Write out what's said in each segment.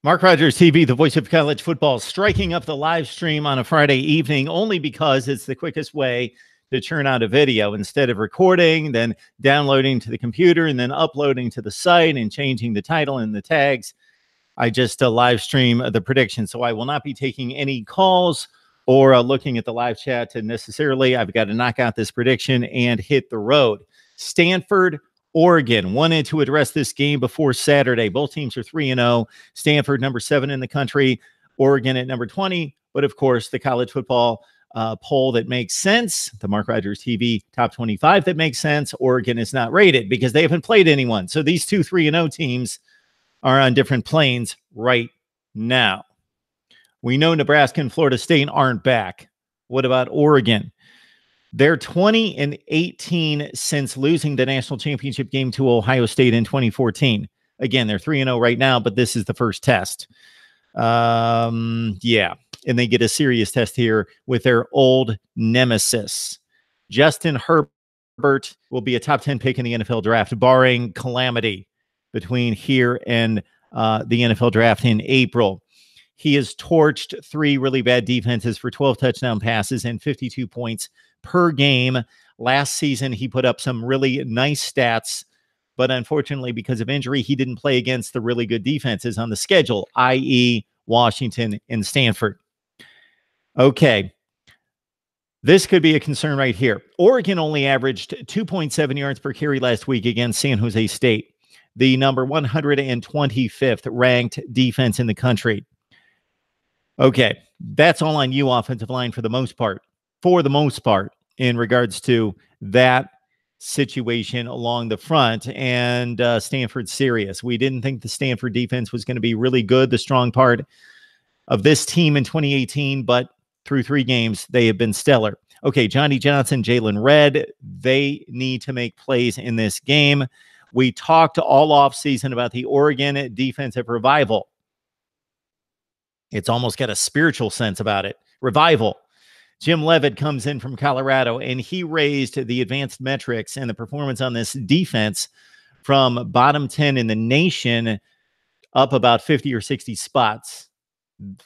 Mark Rogers TV, the voice of college football, striking up the live stream on a Friday evening only because it's the quickest way to churn out a video instead of recording, then downloading to the computer, and then uploading to the site and changing the title and the tags. I just live stream the prediction, so I will not be taking any calls or looking at the live chat necessarily. I've got to knock out this prediction and hit the road. Stanford, Oregon wanted to address this game before Saturday. Both teams are 3-0. Stanford, number 7 in the country. Oregon at number 20. But, of course, the college football poll that makes sense, the Mark Rogers TV top 25 that makes sense, Oregon is not rated because they haven't played anyone. So these two 3-0 teams are on different planes right now. We know Nebraska and Florida State aren't back. What about Oregon? They're 20-18 since losing the national championship game to Ohio State in 2014. Again, they're 3-0 right now, but this is the first test. And they get a serious test here with their old nemesis. Justin Herbert will be a top 10 pick in the NFL draft, barring calamity between here and the NFL draft in April. He has torched 3 really bad defenses for 12 touchdown passes and 52 points per game. Last season, he put up some really nice stats, but unfortunately, because of injury, he didn't play against the really good defenses on the schedule, i.e. Washington and Stanford. Okay, this could be a concern right here. Oregon only averaged 2.7 yards per carry last week against San Jose State, the number 125th ranked defense in the country. Okay, that's all on you, offensive line, for the most part, in regards to that situation along the front. And Stanford's serious. We didn't think the Stanford defense was going to be really good, the strong part of this team in 2018, but through 3 games, they have been stellar. Okay, Johnny Johnson, Jalen Redd, they need to make plays in this game. We talked all offseason about the Oregon defensive revival. It's almost got a spiritual sense about it. Revival. Jim Leavitt comes in from Colorado, and he raised the advanced metrics and the performance on this defense from bottom 10 in the nation up about 50 or 60 spots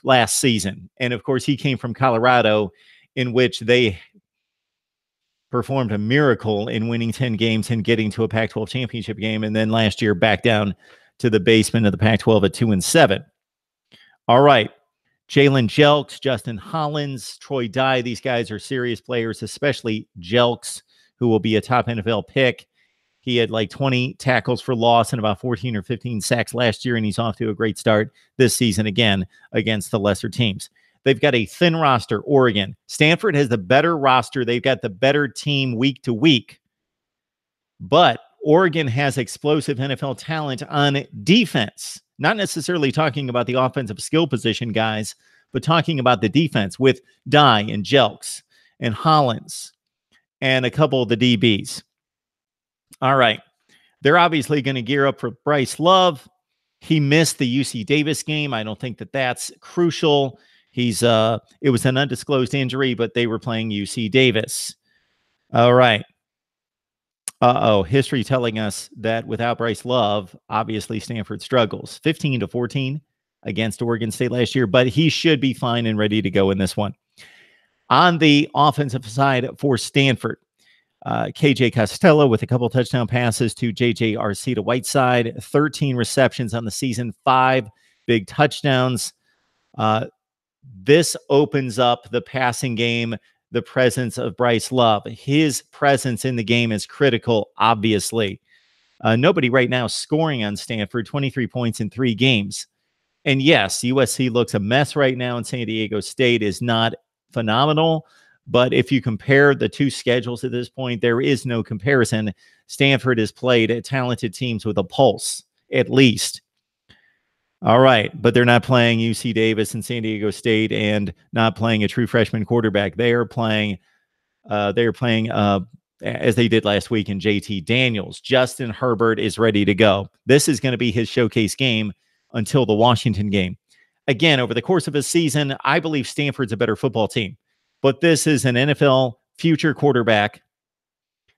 last season. And, of course, he came from Colorado, in which they performed a miracle in winning 10 games and getting to a Pac-12 championship game, and then last year back down to the basement of the Pac-12 at 2-7. All right. Jalen Jelks, Justin Hollins, Troy Dye. These guys are serious players, especially Jelks, who will be a top NFL pick. He had like 20 tackles for loss and about 14 or 15 sacks last year, and he's off to a great start this season again against the lesser teams. They've got a thin roster, Oregon. Stanford has the better roster. They've got the better team week to week. But Oregon has explosive NFL talent on defense. Not necessarily talking about the offensive skill position guys, but talking about the defense with Dye and Jelks and Hollins and a couple of the DBs. All right. They're obviously going to gear up for Bryce Love. He missed the UC Davis game. I don't think that that's crucial. It was an undisclosed injury, but they were playing UC Davis. All right. History telling us that without Bryce Love, obviously Stanford struggles. 15-14 against Oregon State last year, but he should be fine and ready to go in this one. On the offensive side for Stanford, KJ Costello with a couple touchdown passes to JJ Arcega-Whiteside, 13 receptions on the season, 5 big touchdowns. This opens up the passing game, the presence of Bryce Love. His presence in the game is critical, obviously. Nobody right now scoring on Stanford, 23 points in 3 games. And yes, USC looks a mess right now, and San Diego State is not phenomenal. But if you compare the two schedules at this point, there is no comparison. Stanford has played talented teams with a pulse, at least. All right, but they're not playing UC Davis and San Diego State, and not playing a true freshman quarterback. They are playing, as they did last week, in JT Daniels. Justin Herbert is ready to go. This is going to be his showcase game until the Washington game. Again, over the course of a season, I believe Stanford's a better football team, but this is an NFL future quarterback.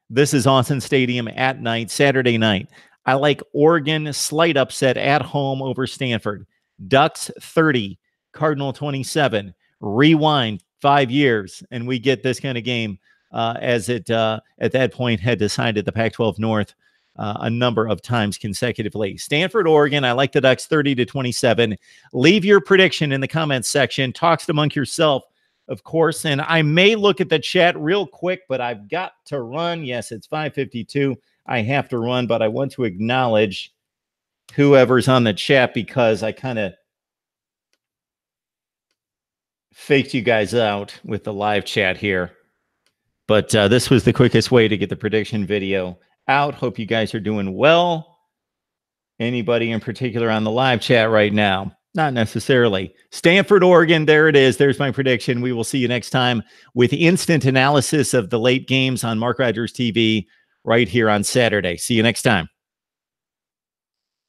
This is Austin Stadium at night, Saturday night. I like Oregon, slight upset at home over Stanford. Ducks 30, Cardinal 27. Rewind 5 years, and we get this kind of game as it at that point had decided the Pac-12 North a number of times consecutively. Stanford, Oregon. I like the Ducks 30-27. Leave your prediction in the comments section. Talks among yourself, of course. And I may look at the chat real quick, but I've got to run. Yes, it's 5:52. I have to run, but I want to acknowledge whoever's on the chat because I kind of faked you guys out with the live chat here. But this was the quickest way to get the prediction video out. Hope you guys are doing well. Anybody in particular on the live chat right now? Not necessarily. Stanford, Oregon, there it is. There's my prediction. We will see you next time with instant analysis of the late games on Mark Rogers TV right here on Saturday. See you next time.